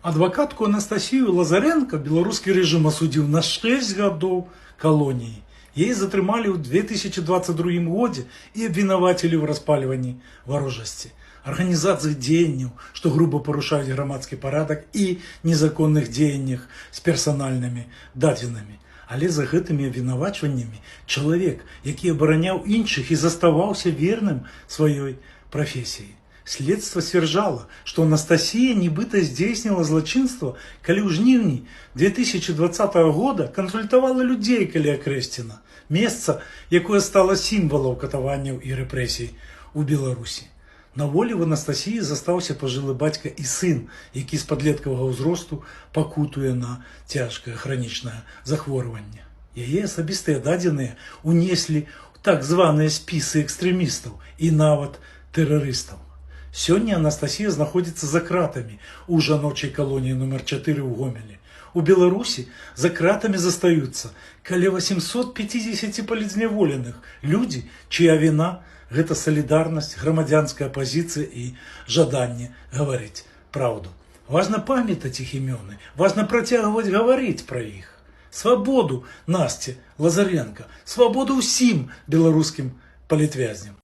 Адвакатку Анастасію Лазаренко беларускі рэжым асудзіў на 6 гадоў калоніі. Яе затрымалі ў 2022 годзе і абвінавацілі ў распальванні варожасці, арганізацыі дзеянняў, што груба парушаюць грамадскі парадак, і незаконных дзеяннях з персанальнымі дадзенымі. Але за гэтымі абвінавачваннямі чалавек, які абараняў іншых і заставаўся верным сваёй прафесіі. Следства сцвярджала, што Анастасія нібыта здзейсніла злачынства, калі ў жніўні 2020 года кансультавала людзей каля Крэсціна, месца, якое стала сімвалам катаванняў і рэпрэсій у Беларусі. На волі в Анастасіі застаўся пажылы бацька і сын, які з падлеткавага ўзросту пакутуе на цяжкае хранічнае захворванне. Яе асабістыя дадзеныя унеслі ў так званыя спісы экстрэмістаў і нават тэрарыстаў. Сёння Анастасія знаходзіцца за кратамі ў жаночай калоніі нумар 4 ў Гомелі. У Беларусі за кратамі застаюцца каля 850 палізняволеных, людзі, чыя віна – гэта салідарнасць, грамадзянская пазіцыя і жаданне гаварыць праўду. Важна памятаць іх імёны, важна працягваць гаварыць пра іх. Свабоду Насці Лазаренко, свабоду ўсім беларускім палітвязням.